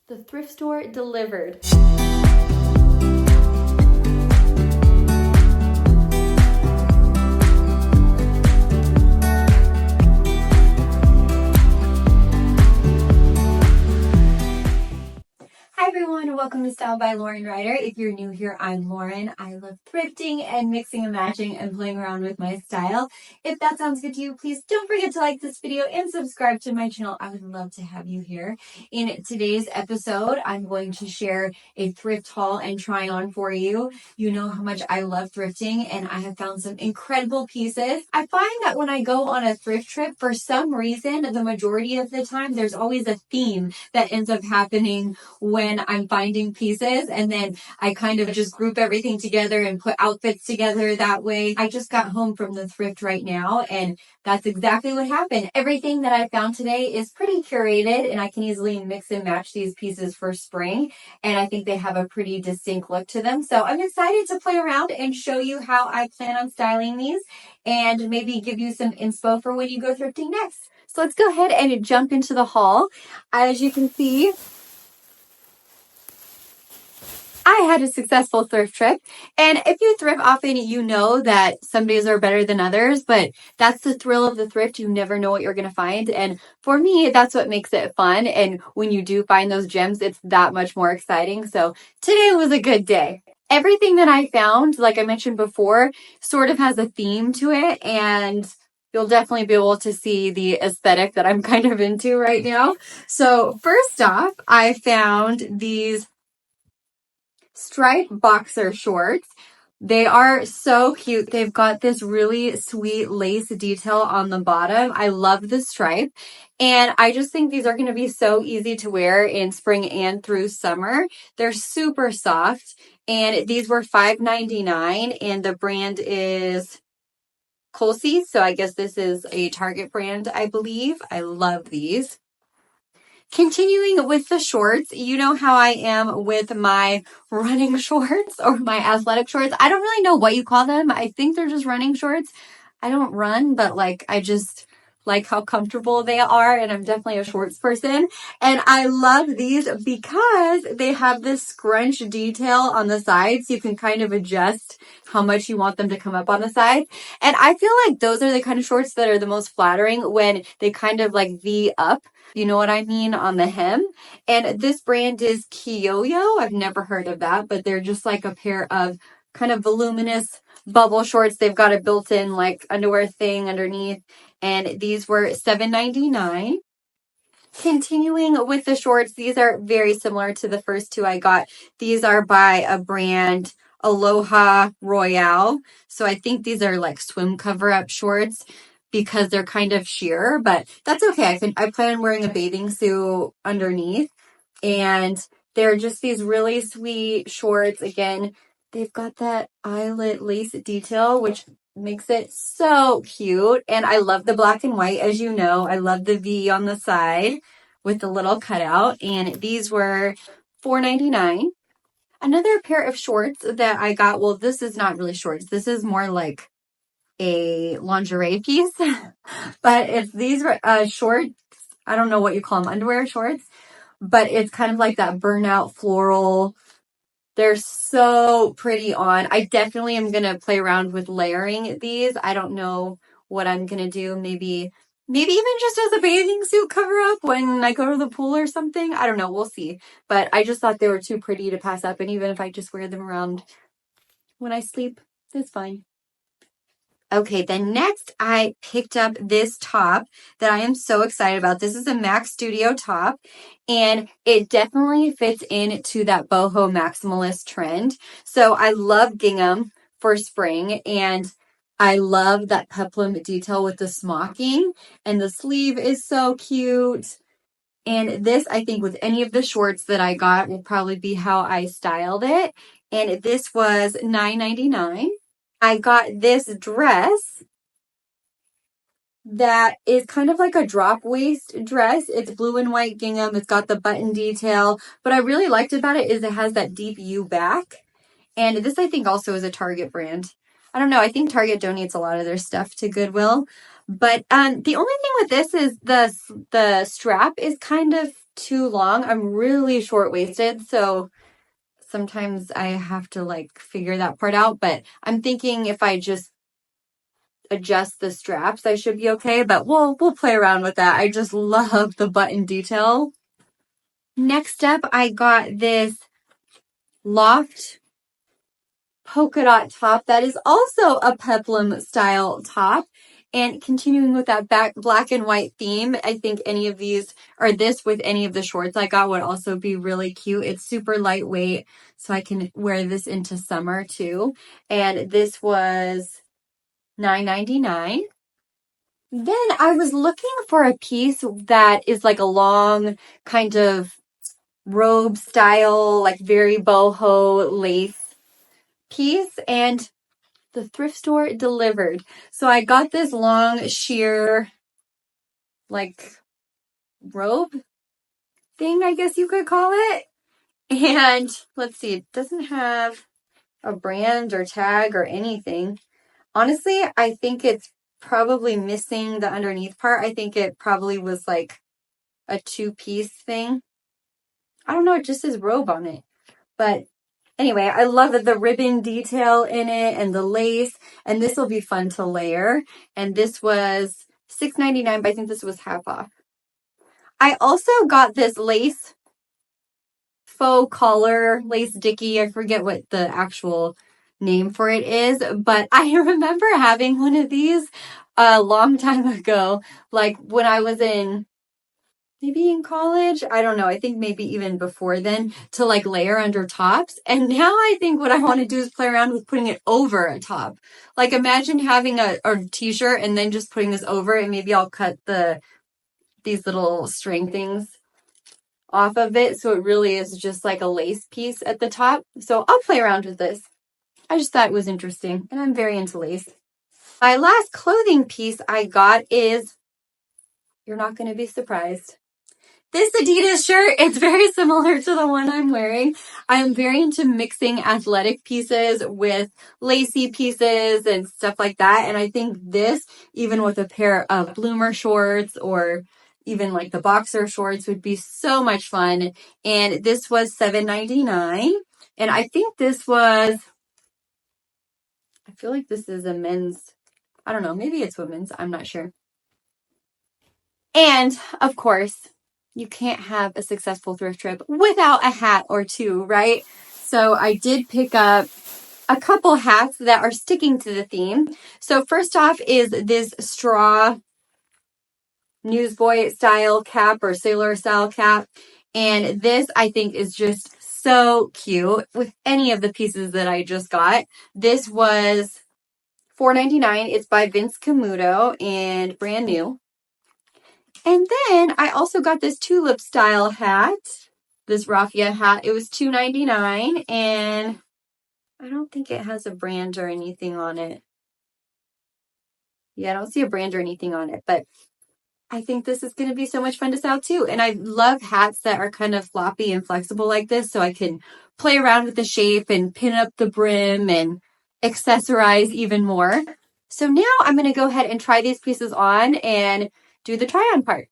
The thrift store delivered. Hi everyone, welcome to Style by Lauren Ryder. If you're new here, I'm Lauren. I love thrifting and mixing and matching and playing around with my style. If that sounds good to you, please don't forget to like this video and subscribe to my channel. I would love to have you here. In today's episode, I'm going to share a thrift haul and try on for you. You know how much I love thrifting and I have found some incredible pieces. I find that when I go on a thrift trip, for some reason, the majority of the time, there's always a theme that ends up happening when I'm finding pieces, and then I kind of just group everything together and put outfits together that way. I just got home from the thrift right now, and that's exactly what happened. Everything that I found today is pretty curated, and I can easily mix and match these pieces for spring, and I think they have a pretty distinct look to them. So I'm excited to play around and show you how I plan on styling these, and maybe give you some inspo for when you go thrifting next. So let's go ahead and jump into the haul. As you can see, I had a successful thrift trip, and if you thrift often, you know that some days are better than others, but that's the thrill of the thrift. You never know what you're going to find, and for me, that's what makes it fun, and when you do find those gems, it's that much more exciting. So today was a good day. Everything that I found, like I mentioned before, sort of has a theme to it, and you'll definitely be able to see the aesthetic that I'm kind of into right now. So first off, I found these striped boxer shorts. They are so cute. They've got this really sweet lace detail on the bottom. I love the stripe. And I just think these are going to be so easy to wear in spring and through summer. They're super soft. And these were $5.99, and the brand is Colsey. So I guess this is a Target brand, I believe. I love these. Continuing with the shorts, you know how I am with my running shorts or my athletic shorts. I don't really know what you call them. I think they're just running shorts. I don't run, but I just like how comfortable they are, and I'm definitely a shorts person. And I love these because they have this scrunch detail on the sides. You can kind of adjust how much you want them to come up on the side. And I feel like those are the kind of shorts that are the most flattering when they kind of V up. You know what I mean, on the hem. And this brand is Kiyoyo. I've never heard of that, but they're just like a pair of kind of voluminous bubble shorts. They've got a built-in underwear thing underneath, and these were $7.99. Continuing with the shorts, these are very similar to the first two I got. These are by a brand, Aloha Royale. So I think these are swim cover-up shorts because they're kind of sheer, but that's okay. I plan on wearing a bathing suit underneath, and they're just these really sweet shorts. Again, they've got that eyelet lace detail, which makes it so cute. And I love the black and white, as you know. I love the V on the side with the little cutout, and these were $4.99. Another pair of shorts that I got, well, this is not really shorts. This is more like a lingerie piece, but it's these shorts. I don't know what you call them, underwear shorts, but it's kind of like that burnout floral. They're so pretty on. I definitely am going to play around with layering these. I don't know what I'm going to do. Maybe even just as a bathing suit cover up when I go to the pool or something. I don't know. We'll see. But I just thought they were too pretty to pass up. And even if I just wear them around when I sleep, it's fine. Okay, then next I picked up this top that I am so excited about. This is a Max Studio top, and it definitely fits into that boho maximalist trend. So I love gingham for spring, and I love that peplum detail with the smocking, and the sleeve is so cute. And this, I think, with any of the shorts that I got, will probably be how I styled it. And this was $9.99. I got this dress that is kind of like a drop waist dress. It's blue and white gingham. It's got the button detail. What I really liked about it is it has that deep U back. And this, I think, also is a Target brand. I don't know. I think Target donates a lot of their stuff to Goodwill. But the only thing with this is the strap is kind of too long. I'm really short-waisted, so sometimes I have to like figure that part out, but I'm thinking if I just adjust the straps, I should be okay, but we'll play around with that. I just love the button detail. Next up, I got this loft polka dot top that is also a peplum style top. And continuing with that black and white theme, I think any of these, or this with any of the shorts I got, would also be really cute. It's super lightweight, so I can wear this into summer too. And this was $9.99. Then I was looking for a piece that is like a long kind of robe style, like very boho lace piece, and the thrift store delivered. So I got this long sheer like robe thing, I guess you could call it. And let's see, it doesn't have a brand or tag or anything. Honestly, I think it's probably missing the underneath part. I think it probably was like a two-piece thing. I don't know, it just says robe on it. But anyway, I love the ribbon detail in it and the lace, and this will be fun to layer. And this was $6.99, but I think this was half off. I also got this lace faux collar lace dicky. I forget what the actual name for it is, but I remember having one of these a long time ago, like when I was maybe in college, I don't know, I think maybe even before then, to like layer under tops. And now I think what I want to do is play around with putting it over a top. Like imagine having a t-shirt and then just putting this over it, and maybe I'll cut these little string things off of it, so it really is just like a lace piece at the top. So I'll play around with this. I just thought it was interesting, and I'm very into lace. My last clothing piece I got is, you're not going to be surprised, this Adidas shirt. It's very similar to the one I'm wearing. I'm very into mixing athletic pieces with lacy pieces and stuff like that. And I think this, even with a pair of bloomer shorts or even like the boxer shorts, would be so much fun. And this was $7.99. And I think this was, I feel like this is a men's, I don't know, maybe it's women's, I'm not sure. And of course, you can't have a successful thrift trip without a hat or two, right? So I did pick up a couple hats that are sticking to the theme. So first off is this straw newsboy style cap or sailor style cap. And this I think is just so cute with any of the pieces that I just got. This was $4.99. It's by Vince Camuto and brand new. And then I also got this tulip style hat, this raffia hat. It was $2.99, and I don't think it has a brand or anything on it. Yeah, I don't see a brand or anything on it, but I think this is going to be so much fun to style too. And I love hats that are kind of floppy and flexible like this, so I can play around with the shape and pin up the brim and accessorize even more. So now I'm going to go ahead and try these pieces on and do the try on part.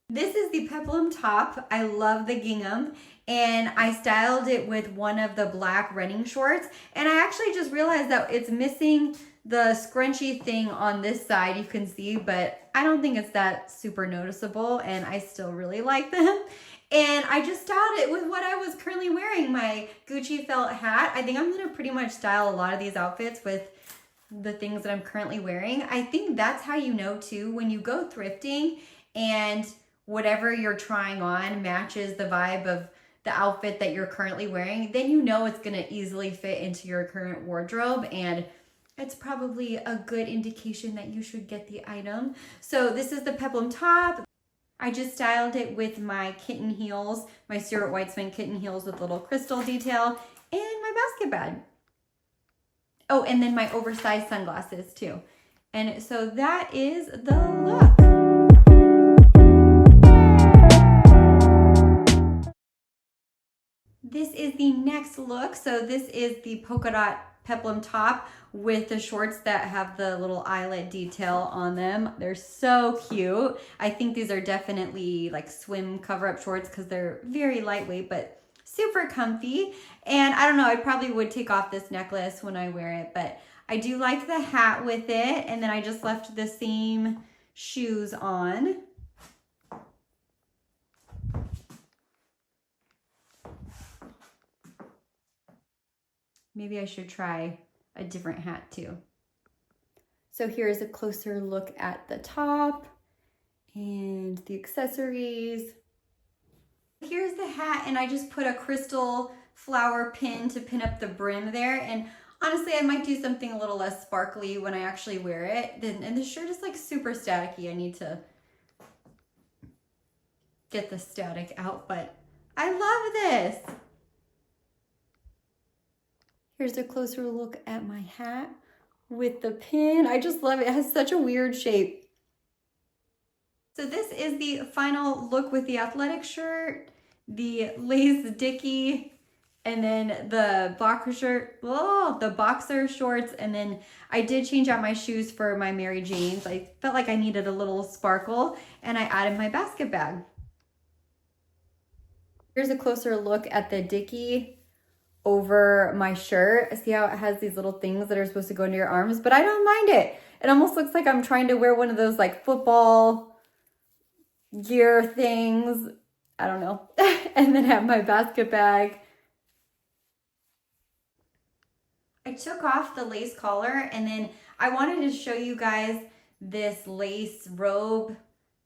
This is the peplum top. I love the gingham, and I styled it with one of the black running shorts, and I actually just realized that it's missing the scrunchy thing on this side, you can see, but I don't think it's that super noticeable, and I still really like them. And I just styled it with what I was currently wearing, my Gucci felt hat. I think I'm gonna pretty much style a lot of these outfits with the things that I'm currently wearing. I think that's how you know too, when you go thrifting and whatever you're trying on matches the vibe of the outfit that you're currently wearing, then you know it's gonna easily fit into your current wardrobe, and it's probably a good indication that you should get the item. So this is the peplum top. I just styled it with my kitten heels, my Stuart Weitzman kitten heels with little crystal detail, and my basket bag. Oh, and then my oversized sunglasses too. And so that is the look. This is the next look. So this is the polka dot peplum top with the shorts that have the little eyelet detail on them. They're so cute. I think these are definitely like swim cover-up shorts because they're very lightweight, but super comfy. And I don't know, I probably would take off this necklace when I wear it, but I do like the hat with it. And then I just left the same shoes on. Maybe I should try a different hat too. So here's a closer look at the top and the accessories. Here's the hat, and I just put a crystal flower pin to pin up the brim there. And honestly, I might do something a little less sparkly when I actually wear it. And the shirt is like super staticky. I need to get the static out, but I love this. Here's a closer look at my hat with the pin. I just love it. It has such a weird shape. So this is the final look with the athletic shirt, the lace dicky, and then the boxer shirt, the boxer shorts, and then I did change out my shoes for my Mary Janes. I felt like I needed a little sparkle, and I added my basket bag. Here's a closer look at the dicky over my shirt. See how it has these little things that are supposed to go into your arms, but I don't mind it. It almost looks like I'm trying to wear one of those like football gear things. I don't know. And then have my basket bag. I took off the lace collar, and then I wanted to show you guys this lace robe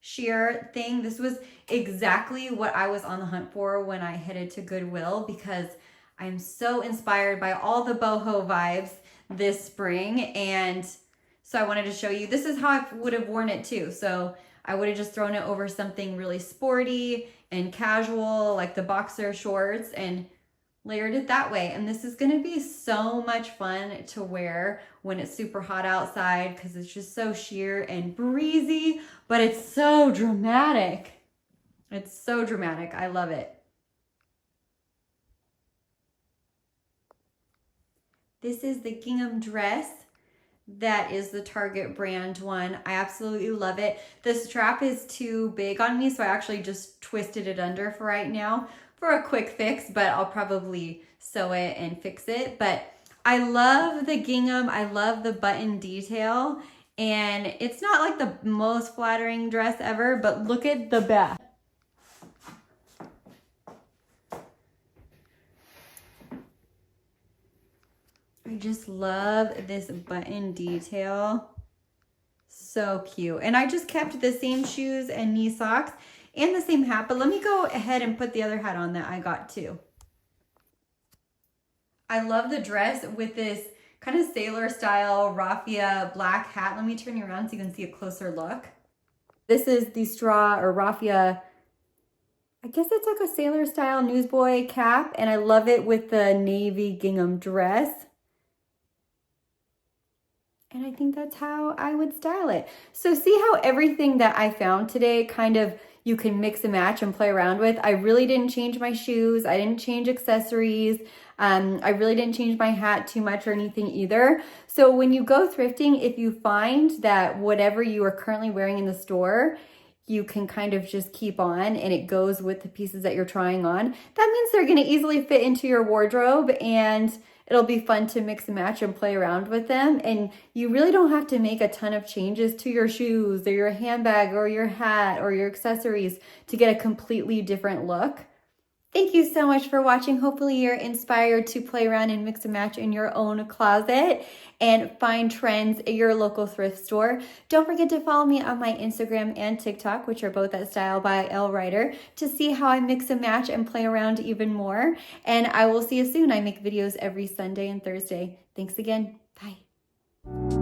sheer thing. This was exactly what I was on the hunt for when I headed to Goodwill, because I'm so inspired by all the boho vibes this spring. And so I wanted to show you, this is how I would have worn it too. So I would have just thrown it over something really sporty and casual, like the boxer shorts, and layered it that way. And this is gonna be so much fun to wear when it's super hot outside, because it's just so sheer and breezy, but it's so dramatic. It's so dramatic. I love it. This is the gingham dress. That is the Target brand one. I absolutely love it. The strap is too big on me, so I actually just twisted it under for right now for a quick fix, but I'll probably sew it and fix it. But I love the gingham. I love the button detail, and it's not like the most flattering dress ever, but look at the back. I just love this button detail. So cute. And I just kept the same shoes and knee socks and the same hat, but let me go ahead and put the other hat on that I got too. I love the dress with this kind of sailor style raffia black hat. Let me turn you around so you can see a closer look. This is the straw or raffia, I guess it's like a sailor style newsboy cap, and I love it with the navy gingham dress. And I think that's how I would style it. So see how everything that I found today kind of you can mix and match and play around with. I really didn't change my shoes. I didn't change accessories. I really didn't change my hat too much or anything either. So when you go thrifting, if you find that whatever you are currently wearing in the store, you can kind of just keep on and it goes with the pieces that you're trying on, that means they're going to easily fit into your wardrobe, and it'll be fun to mix and match and play around with them. And you really don't have to make a ton of changes to your shoes or your handbag or your hat or your accessories to get a completely different look. Thank you so much for watching. Hopefully you're inspired to play around and mix and match in your own closet and find trends at your local thrift store. Don't forget to follow me on my Instagram and TikTok, which are both at Style by Elle Ryder, to see how I mix and match and play around even more. And I will see you soon. I make videos every Sunday and Thursday. Thanks again. Bye.